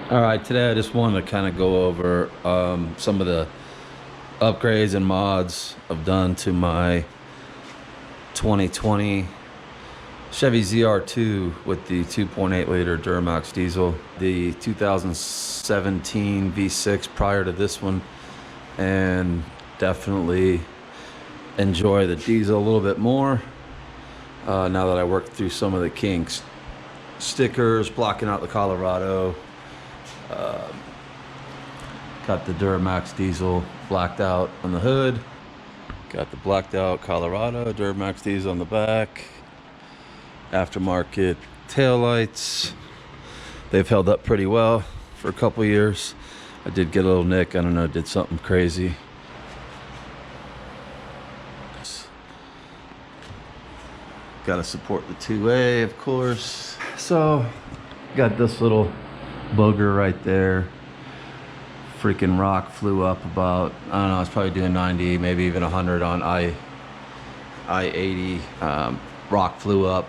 All right, today I just wanted to kind of go over some of the upgrades and mods I've done to my 2020 Chevy ZR2 with the 2.8 liter Duramax diesel, the 2017 V6 prior to this one, and definitely enjoy the diesel a little bit more now that I worked through some of the kinks. Stickers blocking out the Colorado. Got the Duramax diesel blacked out on the hood. Got the blacked out Colorado Duramax diesel on the back. Aftermarket taillights. They've held up pretty well for a couple years. I did get a little nick. I don't know, did something crazy. Got to support the 2A, of course. So, got this little booger right there. Freaking rock flew up about, I don't know, it's probably doing 90, maybe even 100 on I-80. Rock flew up.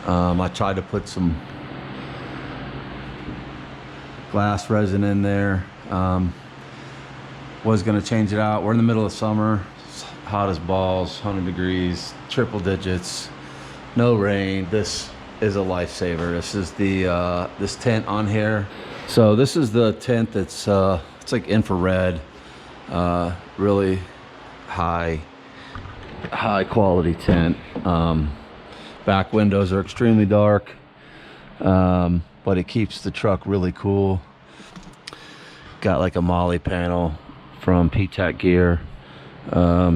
I tried to put some glass resin in there. Was gonna change it out. We're in the middle of summer. It's hot as balls, 100 degrees, triple digits, no rain. This is a lifesaver. This is the this tent on here. So this is the tent that's it's like infrared, really high quality tent. Back windows are extremely dark, but it keeps the truck really cool. Got like a Molly panel from PTAC Gear,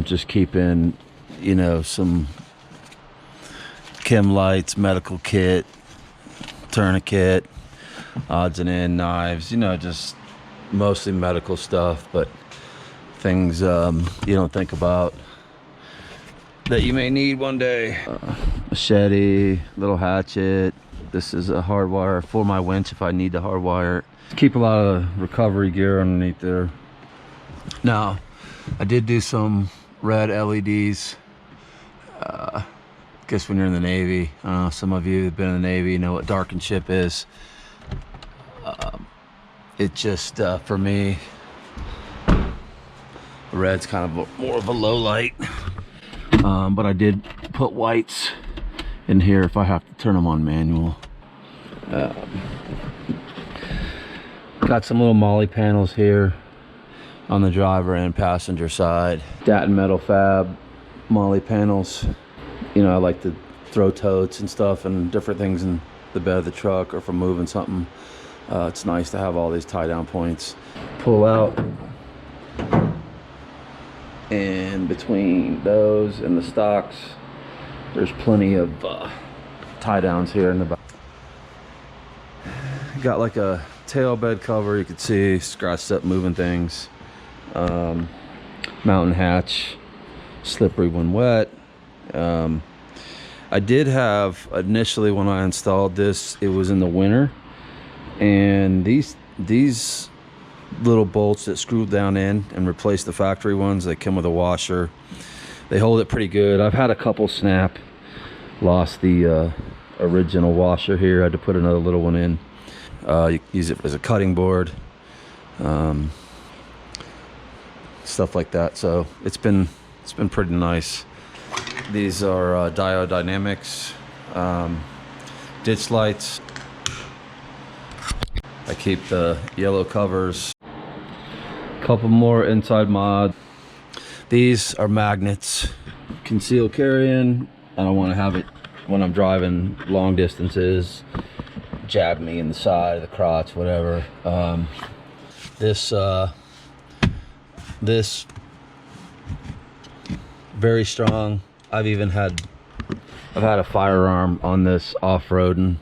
just keeping, you know, some chem lights, medical kit, tourniquet, odds and ends, knives, you know, just mostly medical stuff, but things you don't think about that you may need one day. Machete, little hatchet. This is a hardwire for my winch if I need to hardwire it. Keep a lot of recovery gear underneath there. Now, I did do some red LEDs. Guess when you're in the Navy, some of you have been in the Navy know what darkened ship is. It just, for me, red's kind of more of a low light. But I did put whites in here if I have to turn them on manual. Got some little Molly panels here on the driver and passenger side. Datin metal fab Molly panels. You know, I like to throw totes and stuff and different things in the bed of the truck or for moving something. It's nice to have all these tie down points. Pull out, and between those and the stocks, there's plenty of tie downs here in the back. Got like a tail bed cover, you can see scratched up moving things. Mountain hatch, slippery when wet. I did have initially when I installed this, it was in the winter, and these little bolts that screw down in and replace the factory ones, they come with a washer. They hold it pretty good. I've had a couple snap, lost the original washer here. I had to put another little one in. You use it as a cutting board, stuff like that. So it's been pretty nice. These are diode dynamics, ditch lights. I keep the yellow covers. Couple more inside mod. These are magnets. Concealed carrying. I don't want to have it when I'm driving long distances. Jab me in the side, the crotch, whatever. This very strong. I've had a firearm on this off-roading,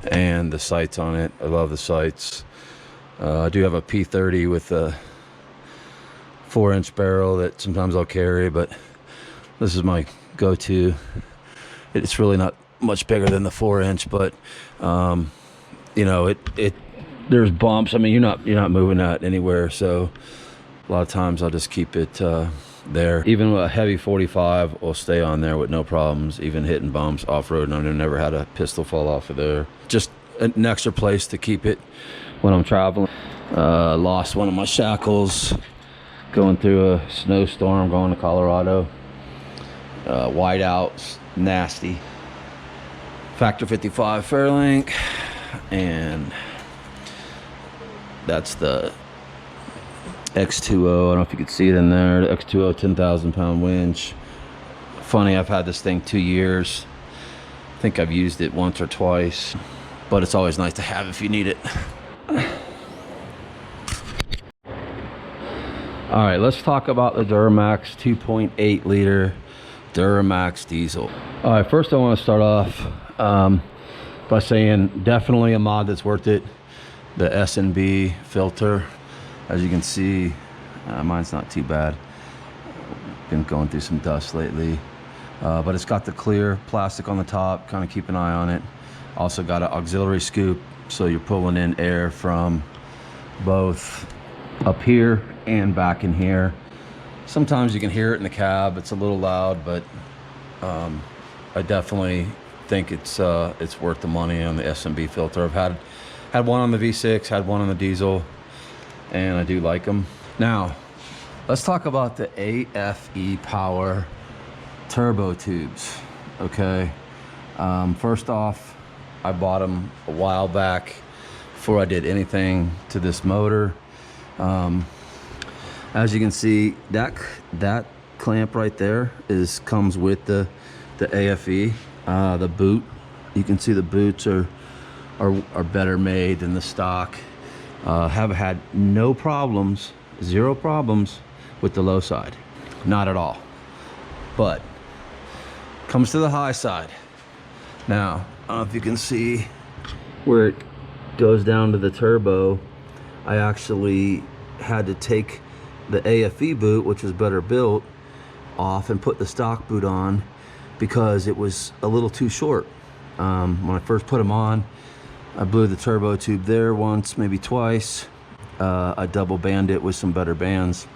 and the sights on it. I love the sights. I do have a P30 with a 4-inch barrel that sometimes I'll carry, but this is my go-to. It's really not much bigger than the 4-inch, but you know, there's bumps. I mean, you're not moving that anywhere, so a lot of times I'll just keep it there. Even a heavy 45 will stay on there with no problems, even hitting bumps off-road. I've never had a pistol fall off of there. Just an extra place to keep it when I'm traveling. Lost one of my shackles going through a snowstorm going to Colorado. Whiteout, nasty. Factor 55 Fairlink, and that's the X2O. I don't know if you can see it in there. The X2O 10,000 pound winch. Funny, I've had this thing 2 years. I think I've used it once or twice, but it's always nice to have if you need it. All right, let's talk about the Duramax 2.8 liter Duramax diesel. All right, first I want to start off by saying definitely a mod that's worth it. The S&B filter, as you can see, mine's not too bad. Been going through some dust lately, but it's got the clear plastic on the top. Kind of keep an eye on it. Also got an auxiliary scoop, so you're pulling in air from both up here and back in here. Sometimes you can hear it in the cab. It's a little loud, but I definitely think it's worth the money on the S&B filter. I've had one on the V6, had one on the diesel, and I do like them. Now let's talk about the AFE Power turbo tubes. Okay, first off, I bought them a while back before I did anything to this motor. As you can see, that clamp right there comes with the AFE. The boot, you can see the boots are better made than the stock. Have had no problems, zero problems with the low side, not at all. But comes to the high side. Now, I don't know if you can see where it goes down to the turbo. I actually had to take the AFE boot, which was better built, off and put the stock boot on because it was a little too short. When I first put them on, I blew the turbo tube there once, maybe twice. I double band it with some better bands.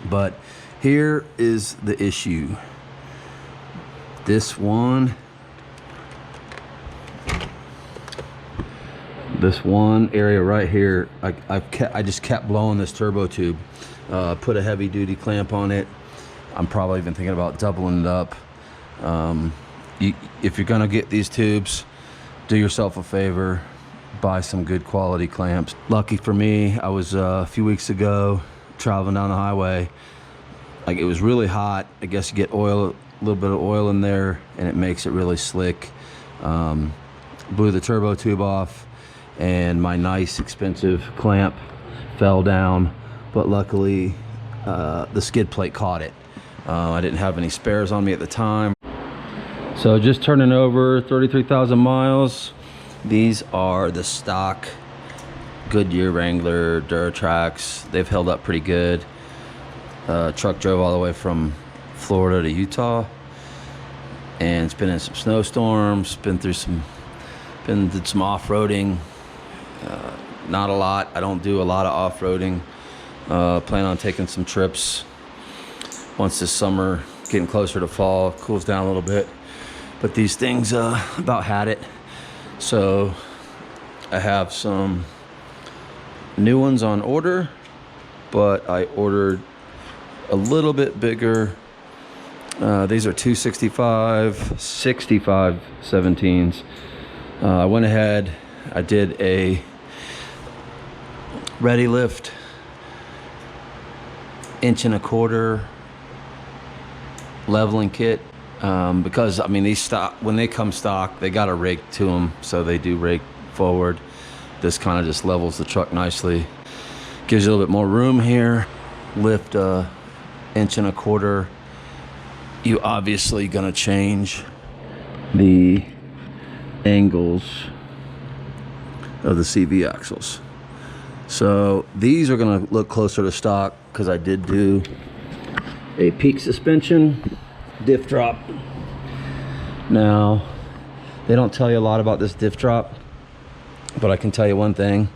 But here is the issue. This one area right here, I just kept blowing this turbo tube. Put a heavy duty clamp on it. I'm probably even thinking about doubling it up. If you're gonna get these tubes, do yourself a favor, buy some good quality clamps. Lucky for me, I was a few weeks ago traveling down the highway. Like, it was really hot. I guess you get oil, a little bit of oil in there, and it makes it really slick. Blew the turbo tube off, and my nice expensive clamp fell down, but luckily the skid plate caught it. I didn't have any spares on me at the time. So just turning over 33,000 miles. These are the stock Goodyear Wrangler Duratrax. They've held up pretty good. Truck drove all the way from Florida to Utah, and it's been in some snowstorms, did some off-roading. Not a lot. I don't do a lot of off-roading. Plan on taking some trips once this summer, getting closer to fall, cools down a little bit. But these things about had it. So I have some new ones on order, but I ordered a little bit bigger. These are 265, 65 17s. I went ahead, I did a ready lift 1.25" leveling kit, because I mean, these stock, when they come stock, they got a rake to them, so they do rake forward. This kind of just levels the truck nicely, gives you a little bit more room here. Lift 1.25". You obviously gonna change the angles of the CV axles, so these are gonna look closer to stock because I did do a peak suspension diff drop. Now, they don't tell you a lot about this diff drop, but I can tell you one thing.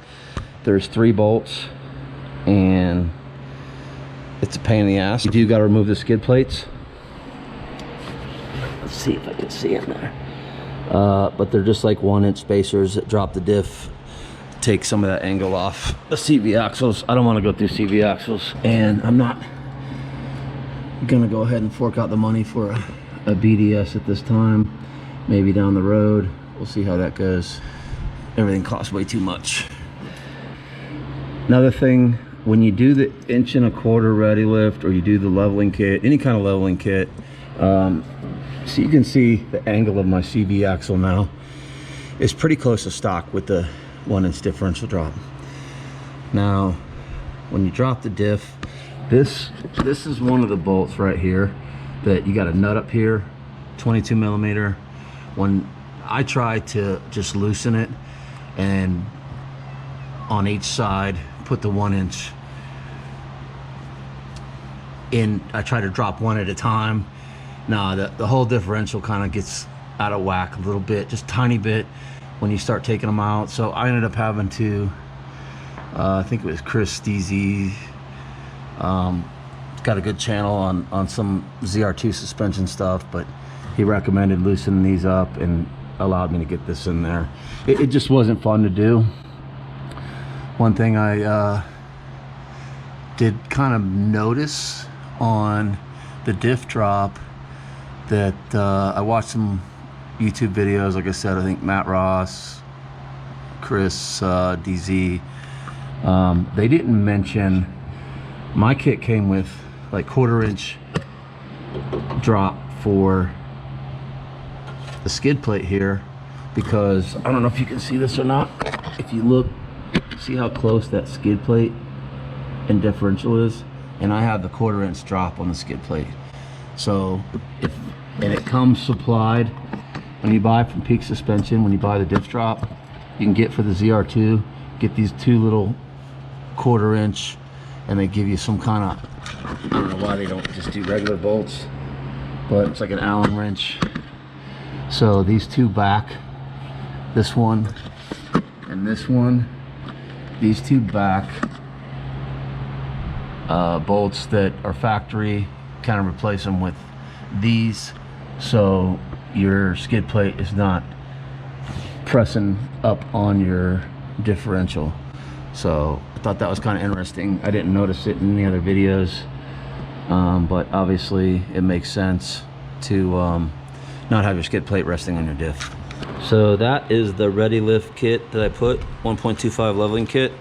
There's 3 bolts, and it's a pain in the ass. You do got to remove the skid plates. Let's see if I can see in there. but they're just like 1-inch spacers that drop the diff, take some of that angle off the CV axles. I don't want to go through CV axles, and I'm not gonna go ahead and fork out the money for a BDS at this time. Maybe down the road, we'll see how that goes. Everything costs way too much. Another thing, when you do the 1.25" ready lift, or you do the leveling kit, any kind of leveling kit, so you can see the angle of my CV axle now. It's pretty close to stock with the 1-inch differential drop. Now, when you drop the diff, this is one of the bolts right here that you got a nut up here, 22 millimeter. When I try to just loosen it and on each side put the 1-inch in, I try to drop one at a time. Now the whole differential kind of gets out of whack a little bit, just tiny bit, when you start taking them out. So I ended up having to, I think it was Chris DZ, got a good channel on some ZR2 suspension stuff, but he recommended loosening these up and allowed me to get this in there. It just wasn't fun to do. One thing I did kind of notice on the diff drop, that I watched some YouTube videos, like I said, I think Matt Ross, Chris DZ, they didn't mention, my kit came with like 1/4" drop for the skid plate here, because I don't know if you can see this or not. If you look, see how close that skid plate and differential is, and I have the 1/4" drop on the skid plate. So and it comes supplied when you buy from Peak Suspension. When you buy the diff drop, you can get for the ZR2, get these 2 little 1/4", and they give you some kind of, I don't know why they don't just do regular bolts, but it's like an Allen wrench. So these 2 back, this one and this one, these 2 back bolts that are factory, kind of replace them with these, so your skid plate is not pressing up on your differential. So I thought that was kind of interesting. I didn't notice it in any other videos, but obviously it makes sense to not have your skid plate resting on your diff. So that is the ready lift kit that I put, 1.25 leveling kit.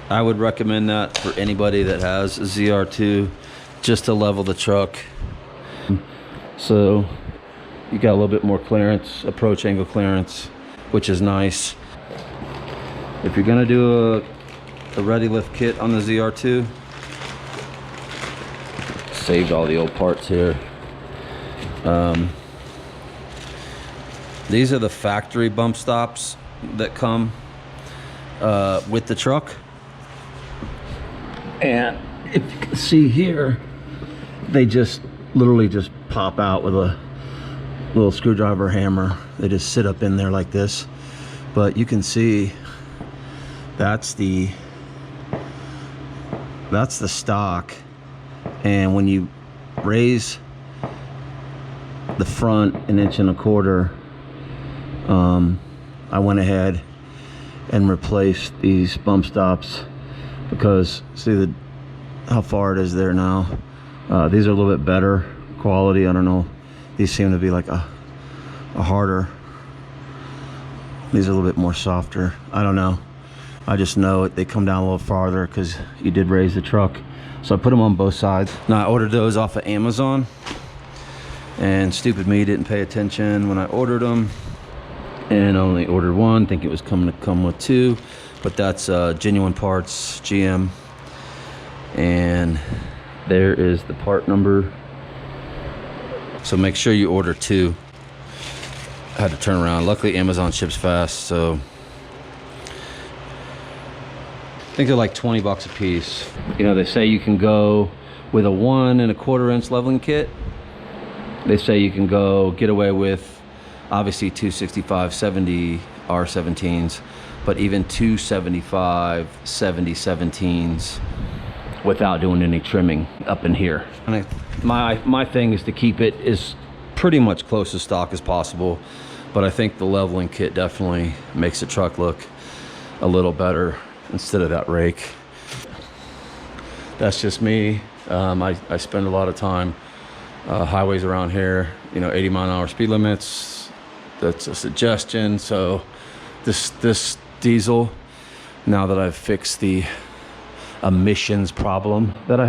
I would recommend that for anybody that has a ZR2, just to level the truck. So you got a little bit more clearance, approach angle clearance, which is nice. If you're gonna do a ready lift kit on the ZR2, saved all the old parts here. These are the factory bump stops that come with the truck. And if you can see here, they just literally just pop out with a little screwdriver hammer. They just sit up in there like this. But you can see that's the stock. And when you raise the front 1.25 inches, I went ahead and replaced these bump stops, because see how far it is there now. These are a little bit better quality. I don't know, these seem to be like a harder, these are a little bit more softer. I don't know, I just know they come down a little farther because you did raise the truck. So I put them on both sides. Now I ordered those off of Amazon, and stupid me didn't pay attention when I ordered them, and I only ordered one, think it was coming to come with 2, but that's genuine parts, GM. And there is the part number. So make sure you order 2. I had to turn around. Luckily Amazon ships fast, so I think they're like 20 bucks a piece. You know, they say you can go with a 1.25 inch leveling kit. They say you can go get away with obviously 265/70 R17s, but even 275/70 17s without doing any trimming up in here. And my thing is to keep it as pretty much close to stock as possible. but I think the leveling kit definitely makes the truck look a little better instead of that rake. That's just me. I spend a lot of time highways around here, you know, 80-mile-an-hour speed limits. That's a suggestion. So this diesel, now that I've fixed the emissions problem that I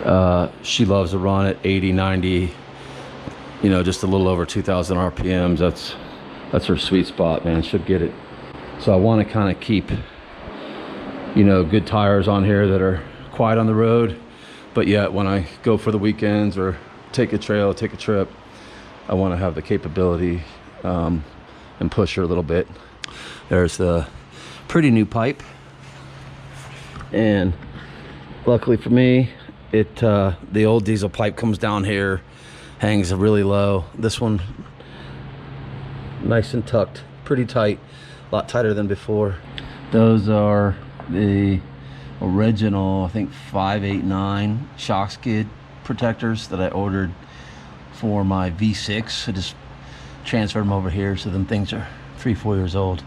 had, she loves to run at 80, 90, you know, just a little over 2,000 RPMs. That's her sweet spot, man. She'll get it. So I want to kind of keep, you know, good tires on here that are quiet on the road, but yet when I go for the weekends or take a trail, take a trip, I want to have the capability and push her a little bit. There's the pretty new pipe, and luckily for me, the old diesel pipe comes down here, hangs really low. This one nice and tucked, pretty tight, a lot tighter than before. Those are the original, I think 589 shock skid protectors that I ordered for my V6. I just transferred them over here, so them things are 3-4 years old,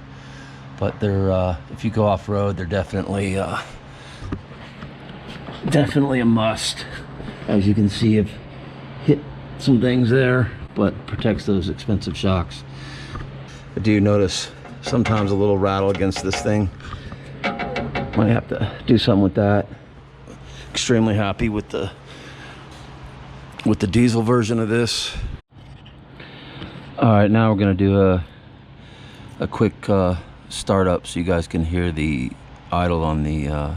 but they're if you go off-road, they're definitely a must. As you can see, I've hit some things there, but protects those expensive shocks. I do notice sometimes a little rattle against this thing. Might have to do something with that. Extremely happy with the diesel version of this. All right, now we're gonna do a quick startup so you guys can hear the idle on the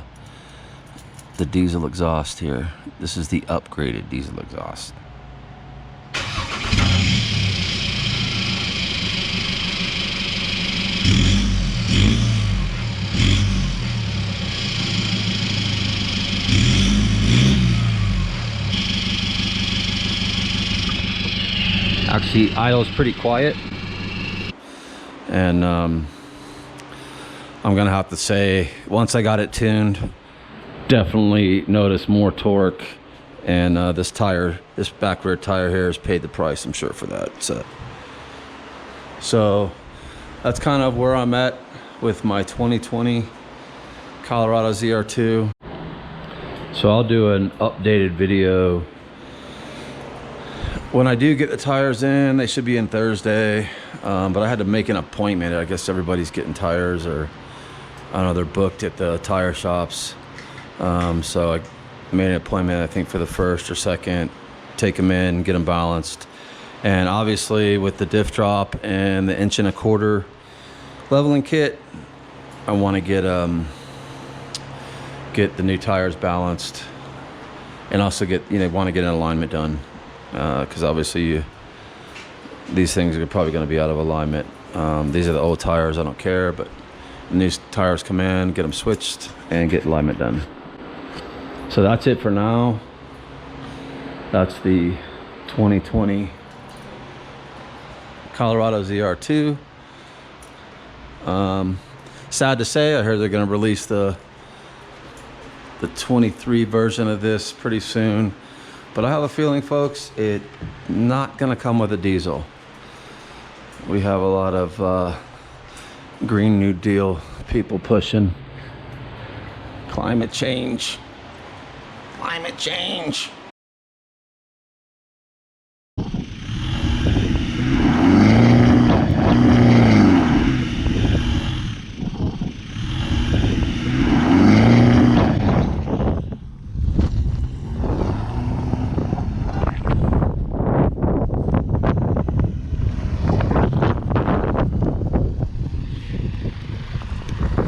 diesel exhaust here. This is the upgraded diesel exhaust. Actually, idle's pretty quiet, and I'm gonna have to say, once I got it tuned, definitely noticed more torque, and this back rear tire here has paid the price, I'm sure, for that. So that's kind of where I'm at with my 2020 Colorado ZR2. So I'll do an updated video when I do get the tires in. They should be in Thursday, but I had to make an appointment. I guess everybody's getting tires, or I don't know, they're booked at the tire shops. So I made an appointment, I think, for the 1st or 2nd, take them in, get them balanced. And obviously with the diff drop and the 1.25" leveling kit, I want to get the new tires balanced, and also want to get an alignment done. Because obviously these things are probably going to be out of alignment. These are the old tires, I don't care, but when these tires come in, get them switched and get alignment done. So that's it for now. That's the 2020 Colorado ZR2. Sad to say, I heard they're going to release the 23 version of this pretty soon. But I have a feeling, folks, it's not going to come with a diesel. We have a lot of Green New Deal people pushing climate change. Climate change.